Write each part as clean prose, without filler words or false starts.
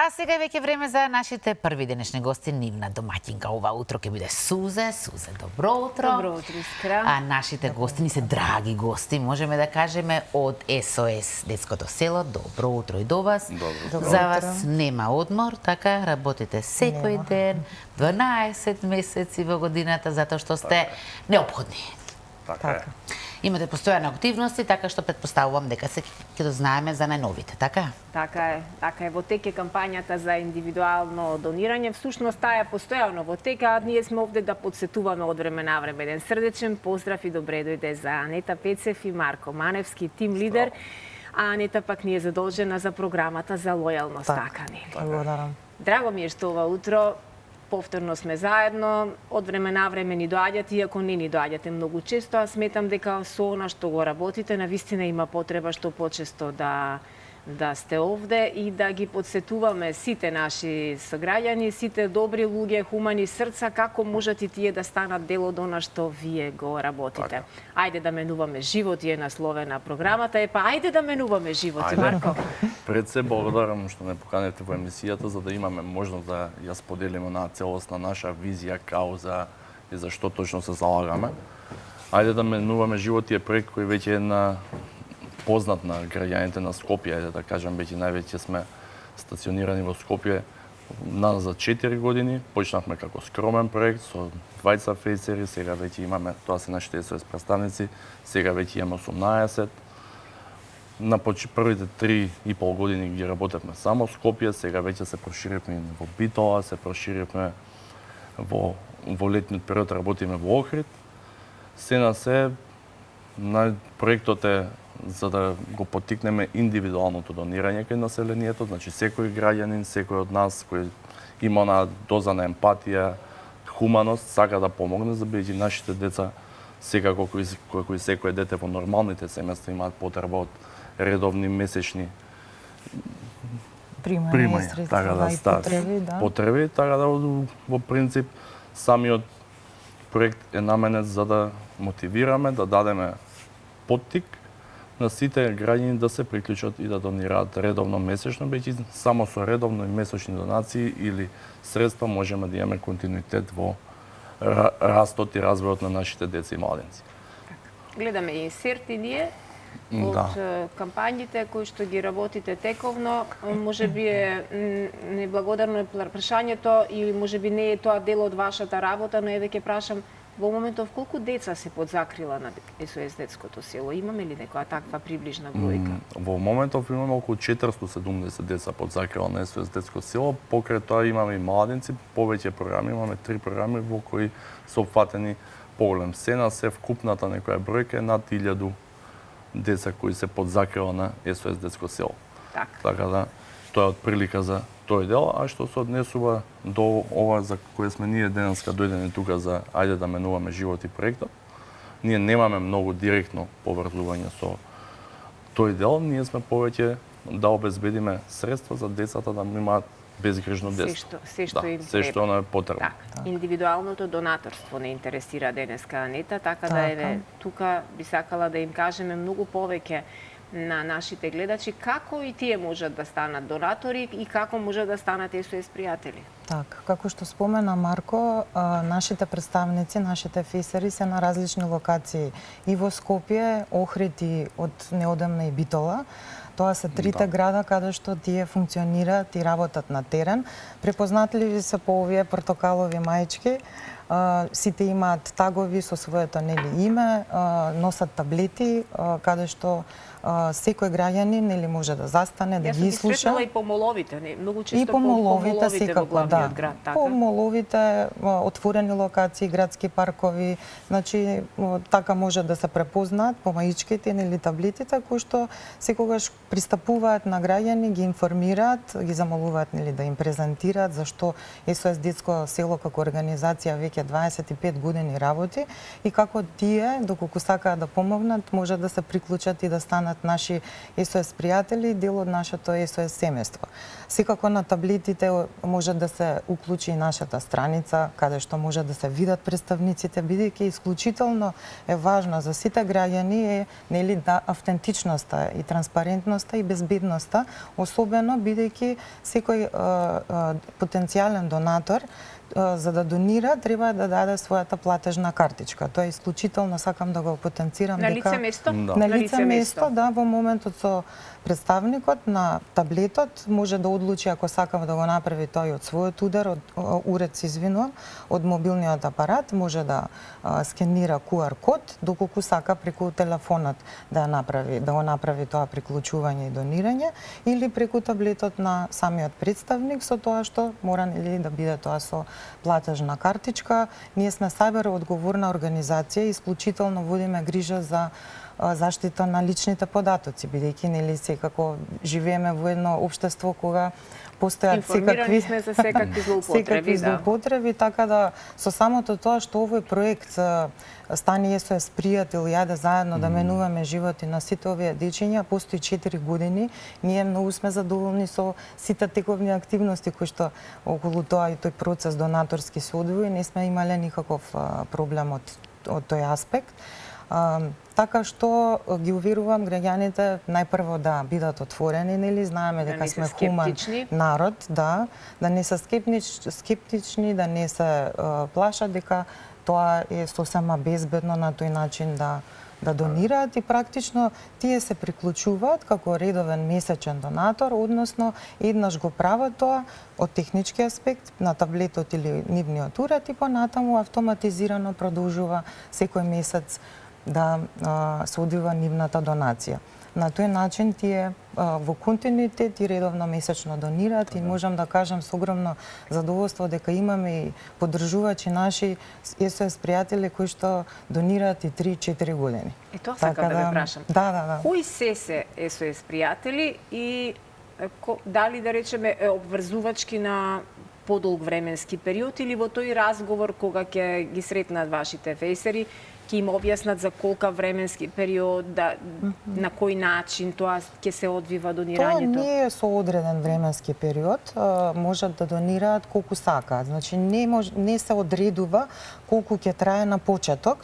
А сега е веќе време за нашите први денешни гости. Нивна домаќинка ова утро ќе биде Сузе. Сузе, добро утро. Добро утро, Искра. А нашите гости ни се драги гости, можеме да кажеме од СОС Детското село. Добро утро и до вас. Добро. За вас нема одмор, така работите секој ден, 12 месеци во годината, затоа што сте неопходни. Така е. Имате постојани активности, така што претпоставувам дека се ќе дознаеме за најновите, така? Така е. Во тек е кампањата за индивидуално донирање. Всушност таа е постојано во тек, а ние сме овде да подсетуваме од време на време. Еден срдечен поздрав и добре дојде за Анета Пецев и Марко Маневски, тим лидер. А Анета пак ни е задолжена за програмата за лојалност, така нели? Благодарам. Драго ми е што ова утро повторно сме заедно, од време на време ни доаѓате, иако не ни доаѓате многу често, а сметам дека со она што го работите, навистина има потреба што почесто да сте овде и да ги подсетуваме сите наши сограѓани, сите добри луѓе, хумани срца, како можат и тие да станат дел од она што вие го работите. Ајде да менуваме животи е насловена програмата, ајде да менуваме животи, Марко. Пред се благодарам што ме поканете во емисијата за да имаме можност да ја споделиме на целосна наша визија, кауза и за што точно се залагаме. Ајде да менуваме животи е проект кој веќе е познат на граѓаните на Скопје, ајде да кажам, веќе највеќе сме стационирани во Скопје за 4 години. Почнавме како скромен проект со 20 фейсери, сега веќе имаме, тоа се нашите СОС представници, сега веќе имаме 18. На првите 3,5 години ги работевме само во Скопје, сега веќе се проширивме во Битола, се проширивме во летниот период работиме во Охрид. Сена се проектот е за да го поттикнеме индивидуалното донирање кај населението, значи секој граѓанин, секој од нас кој има на доза на емпатија, хуманост, сака да помогне, за бидејќи нашите деца секако кој секој дете во нормалните семејства имаат потреба од редовни месечни примања, така да стат потреби, така да во принцип самиот проект е наменет за да мотивираме, да дадеме поттик на сите граѓани да се приклучат и да донираат редовно месечно, бидејќи само со редовно и месечни донации или средства можеме да имаме континуитет во растот и развојот на нашите деца и младенци. Гледаме инсерти ние од кампањите кои што ги работите тековно, можеби е неблагодарно прашањето или можеби не е тоа дел од вашата работа, но еве ќе прашам во моментов колку деца се под закрила на СОС Детското село? Имаме ли некоја таква приближна бројка? Во моментов имаме околу 470 деца под закрила на СОС Детско село. Покрај тоа имаме и младенци, повеќе програми, имаме 3 програми во кои се опфатени поголем сена, се вкупната некоја бројка е над 1000 деца кои се под закрила на СОС Детско село. Така да тоа е од прилика за тој дел, а што се однесува до ова за кое сме ние денеска дојдени тука за ајде да менуваме животи проектот. Ние немаме многу директно поврзување со тој дел, ние сме повеќе да обезбедиме средства за децата да имаат безгрижно детство. Се што им се што е потребно. Индивидуалното донаторство не интересира денеска Анета, така да еве тука би сакала да им кажеме многу повеќе на нашите гледачи како и тие можат да станат донатори и како можат да станат СОС пријатели. Така, како што спомена Марко, нашите представници, нашите фисери се на различни локации и во Скопје, Охрид и од неодамна и Битола. Тоа се трите града каде што тие функционираат и работат на терен. Препознатливи се по овие портокалови маички. Сите имаат тагови со своето име, носат таблети каде што секој граѓанин нели може да застане, да ги слуша. Јас сум и помоловите, многу често и помоловите секако, во главниот град, така. Помоловите, отворени локации, градски паркови, значи така може да се препознаат помаичките или таблетите кои што секогаш пристапуваат на граѓани, ги информираат, ги замолуваат нели да им презентираат зашто СОС Детско село како организација веќе 25 години работи и како тие доколку сакаат да помогнат може да се приклучат и да станат наши СОС пријатели, дел од нашето СОС семејство. Секако на таблетите може да се уклучи и нашата страница, каде што може да се видат представниците, бидејќи исклучително е важно за сите граѓани е нели да автентичноста и транспарентност сигурноста и безбедноста, особено бидејќи секој потенцијален донатор за да донира треба да даде својата платежна картичка. Тоа е исклучително, сакам да го потенцирам На дека лице место? на лице место, да, во моментот со представникот на таблетот може да одлучи ако сакам да го направи тој од својот уред се извинувам, од мобилниот апарат, може да скенира QR код, доколку сака преку телефонот да го направи тоа приклучување и донирање, или преку таблетот на самиот представник, со тоа што мора или да биде тоа со платежна картичка. Ние сме сајбер одговорна организација и исклучително водиме грижа за заштита на личните податоци, бидејќи нели секако живееме во едно општество кога постојат секакви сме за секакви злоупотреби, така да со самото тоа што овој проект Стани SOS пријател и ајде заедно да менуваме животи на сите овие дечиња, постои 4 години. Ние многу сме задоволни со сите тековни активности кои што околу тоа и тој процес донаторски се одвива и не сме имале никаков проблем од тој аспект. Така што ги уверувам граѓаните најпрво да бидат отворени, нели, знаеме дека сме хуман народ, да не се скептични, да не се плашат, дека тоа е сосема безбедно на тој начин да донираат и практично тие се приклучуваат како редовен месечен донатор, односно еднаш го прават тоа од технички аспект на таблетот или нивниот уред и понатаму автоматизирано продолжува секој месец да се одвива нивната донација. На тој начин тие во континуитет и редовно месечно донираат и можам да кажам со огромно задоволство дека имаме и поддржувачи наши SOS пријатели кои што донираат и 3-4 години. И тоа сакам да ве прашам. Да. Кои се SOS пријатели и дали да речеме обврзувачки на подолг временски период или во тој разговор кога ќе ги сретнат вашите фейсери ќе им објаснат за колка временски период, на кој начин тоа ќе се одвива донирањето? Тоа не е со одреден временски период, можат да донираат колку сакаат. Значи не се одредува колку ќе трае на почеток.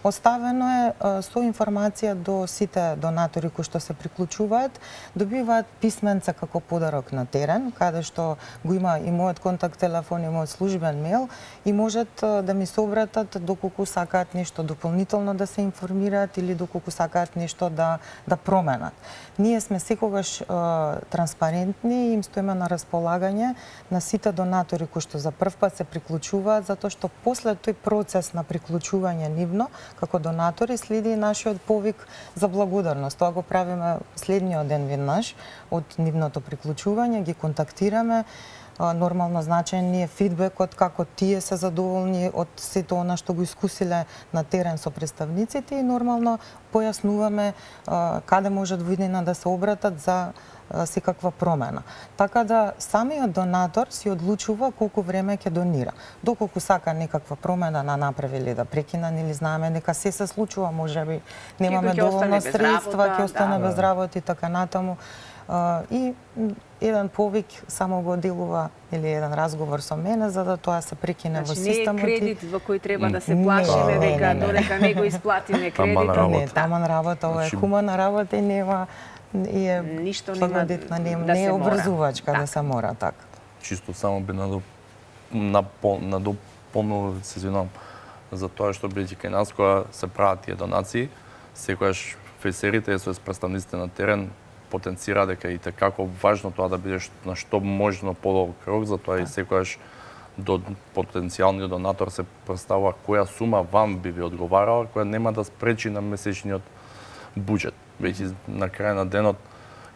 Оставено е со информација до сите донатори кои што се приклучуваат, добиваат писменце како подарок на терен, каде што го има и мојот контакт телефон и мојот службен мејл и можат да ми се обратат доколку сакаат нешто дополнително да се информираат или доколку сакаат нешто да променат. Ние сме секогаш транспарентни и им стоиме на располагање на сите донатори кои што за прв пат се приклучуваат, затоа што после тој процес на приклучување нивно како донатори следи нашиот повик за благодарност. Тоа го правиме следниот ден веднаш од нивното приклучување, ги контактираме. Нормално значен ни е фидбекот како тие се задоволни од сето она што го искусиле на терен со представниците и нормално појаснуваме каде можат во иднина да се обратат за секаква промена. Така да самиот донатор си одлучува колку време ќе донира. Доколку сака некаква промена на направи да прекина, или знаеме дека се случува, можеби немаме доволно средства, ќе остане без работа и така натаму. И еден повик само го делува или еден разговор со мене за да тоа се прекине во системот. Не е кредит во кој треба да се плашиме дека додека не го исплатиме кредитот. Не, таман работа, ова е хумана работа и нема и е ништо нема не е обврзувачка да се мора така. Чисто само би надополнил, се извинувам, за тоа што бидејќи кај нас кога се прават тие донации, секогаш фесерите со представниците на терен потенцира дека и како важно тоа да бидеш на што можно подолг рок, затоа и секогаш до потенцијалниот донатор се представува која сума вам би ви одговарала, која нема да спречи на месечниот буџет. Веќе на крај на денот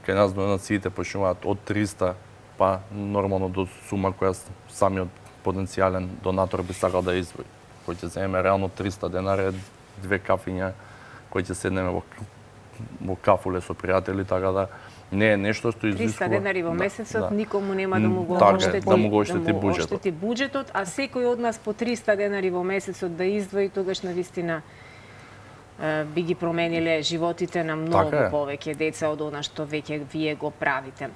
кај нас донациите почнуваат од 300 па нормално до сума која самиот потенцијален донатор би сакал да издвои. Кој ќе земеме реално 300 денари, 2 кафиња, кој ќе седнеме во кафуле со пријатели, така да не е нешто што изискува 300 денари во месецот, никому нема да му го оштети буџетот, а секој од нас по 300 денари во месецот да издвои, тогаш навистина би ги промениле животите на многу повеќе деца од она што веќе вие го правите.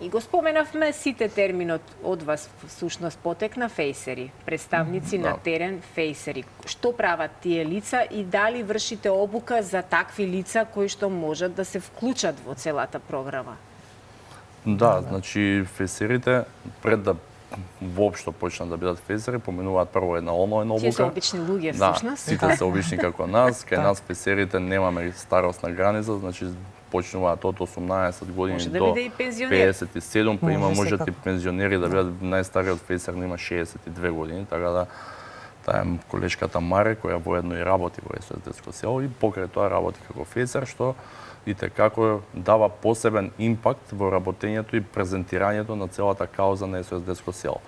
И го споменавме, сите терминот од вас всушност потекна фейсери, представници на терен фейсери. Што прават тие лица и дали вршите обука за такви лица кои што можат да се вклучат во целата програма? Да, значи фейсерите пред да воопшто почнат да бидат фейсери, поминуваат прво една онлайн обука. Тие се обични луѓе всушност. Да, сите се обични како нас. Кај нас фейсерите немаме старосна граница, значи почнуваат од 18 години Може да до биде и пензионер. 57, па има Може можат и секако. пензионери да бидат. Најстариот фейсер има 62 години, така да таа е колешката Маре која воедно и работи во СОС Детско село и покрај тоа работи како фейсер, што и како дава посебен импакт во работењето и презентирањето на целата кауза на СОС Детско село.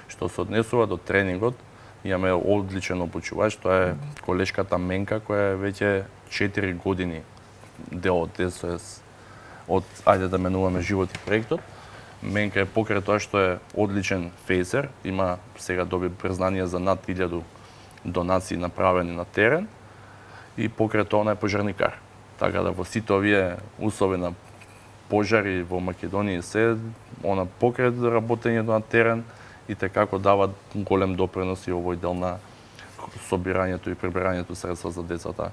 Што се однесува до тренингот, имаме одличен обучувач, тоа е колешката Менка која е веќе 4 години дел од СОС, од ајде да менуваме живот и проектот. Менка е покрај тоа што е одличен фейсер, има сега доби признание за над 1000 донации направени на терен и покрај тоа она е пожарникар. Така да во сите овие услови на пожари во Македонија се, она покрај работењето на терен и како дава голем допринос и овој дел на собирањето и прибирањето средства за децата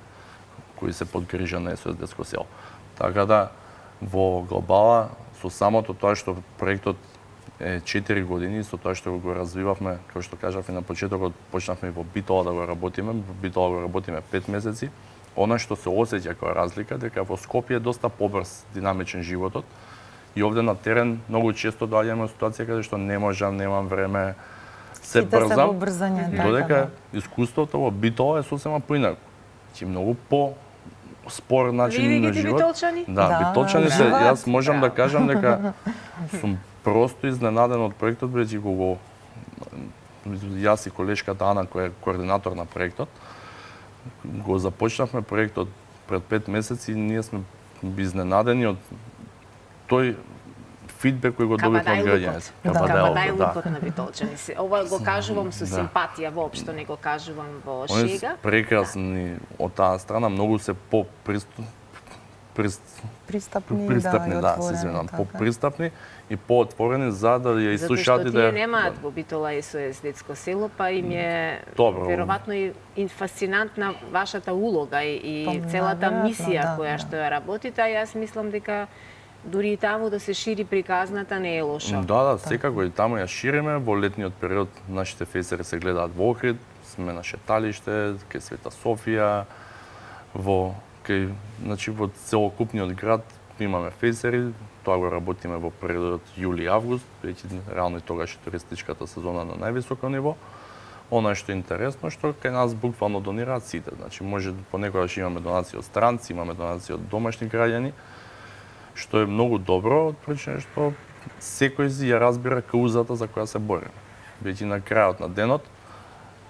кои се под грижа на СОС Детско село. Така да во глобала со самото тоа што проектот е 4 години, со тоа што го развивавме, како што кажав и на почетокот, почнавме во Битола да го работиме, во Битола го работиме 5 месеци. Она што се осеќа како разлика дека во Скопје е доста побрз, динамичен животот и овде на терен многу често доаѓаме во ситуација каде што не можам, немам време, се Сите се брзам. во брзање, така, Додека искуството во Битола е сосема поинаку. Значи многу по спор начин Види на ги живот. битолчани? Да, Да, битолчани се, живот. јас можам да кажам дека сум просто изненаден од проектот, бидејќи го јас и колешката Ана, која е координатор на проектот, го започнавме проектот пред 5 месеци и ние сме изненадени од тој фидбек кој го добивме од граѓаните. Кабадајлукот на битолчани. Ова го кажувам со симпатија, воопшто не го кажувам во Они шега. се прекрасни од таа страна, многу се Пристапни, пристапни, и да, се отворени, извинувам, така. попристапни и поотворени за да ја Затоа изслушаат што и да тие немаат во Битола СОС Детско село, па им е Добро. веројатно и фасцинантна вашата улога и Па, целата наверојатно, мисија да, која да. што ја работите, а јас мислам дека дури и таму да се шири приказната не е лошо. Да, секако и таму ја шириме. Во летниот период нашите фейсери се гледаат во Охрид, сме на шеталиште, кај Света Софија, значи во целокупниот град имаме фейсери, тоа го работиме во периодот јули-август, веќе реално и тогаш е туристичката сезона на највисоко ниво. Она што е интересно, што кај нас буквално донираат сите. Значи може понекогаш имаме донации од странци, имаме донации од домашни граѓани, што е многу добро, од причина што секој си ја разбира каузата за која се бориме. Веќе на крајот на денот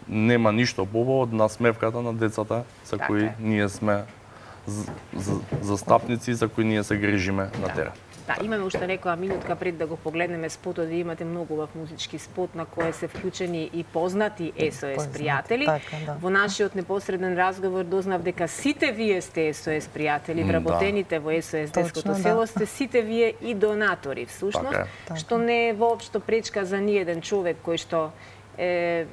нема ништо побо од насмевката на децата за Така кои е. ние сме застапници, за кои ние се грижиме на терен. Да, имаме уште некоја минутка пред да го погледнеме спотот, ви имате многу убав музички спот на кој се вклучени и познати СОС пријатели. така, да. Во нашиот непосреден разговор дознав дека сите вие сте СОС пријатели, вработените во СОС Детското Точно, да. село сте сите вие и донатори, всушност, Така што не е воопшто пречка за ниеден човек кој што е,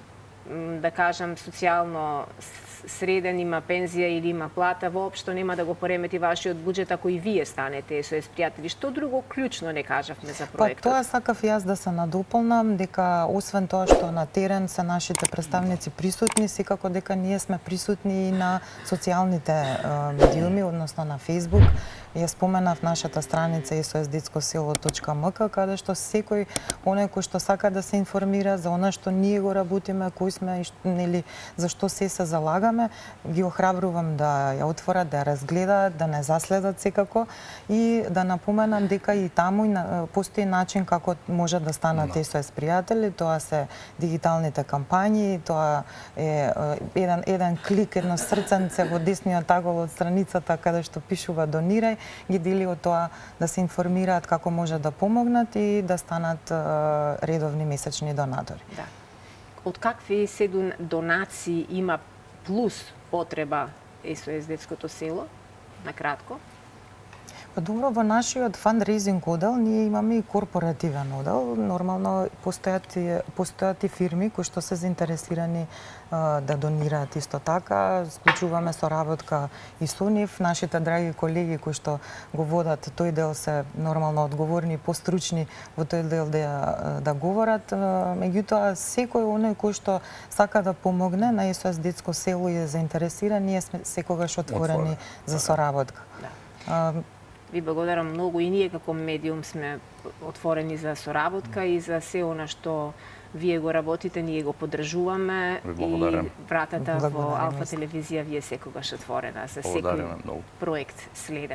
да кажам, социјално среден, има пензија или има плата, воопшто нема да го поремети вашиот буџет ако и вие станете СОС пријатели. Што друго клучно не кажавме за Па проектот? тоа сакав јас да се надополнам, дека освен тоа што на терен се нашите представници присутни, секако дека ние сме присутни и на социјалните медиуми, односно на Facebook. Ја споменав нашата страница sosdetskoсело.mk, каде што секој оној кој што сака да се информира за она што ние го работиме, кои сме нели за што се залагаме, ги охрабрувам да ја отворат, да ја разгледаат, да не заследат секако и да напоменам дека и таму постои начин како може да станат СОС пријатели, тоа се дигиталните кампањи, тоа е еден клик, едно срценце во десниот агол од страницата каде што пишува донирај, ги дели од тоа да се информираат како може да помогнат и да станат редовни месечни донатори. Да. Од какви се донации има плюс потреба СОС Детското село? На кратко. Па добро, во нашиот фандрейзинг одел ние имаме и корпоративен одел. Нормално постојат и фирми кои што се заинтересирани да донираат исто така. Склучуваме соработка и со нив. Нашите драги колеги кои што го водат тој дел се нормално одговорни, постручни во тој дел да говорат. Меѓутоа, секој оној кој што сака да помогне на СОС детско село и е заинтересиран, ние сме секогаш отворени за соработка. Ви благодарам многу и ние како медиум сме отворени за соработка и за се она што вие го работите, ние го поддржуваме и вратата во Алфа телевизија ви е секогаш отворена за секој проект следен.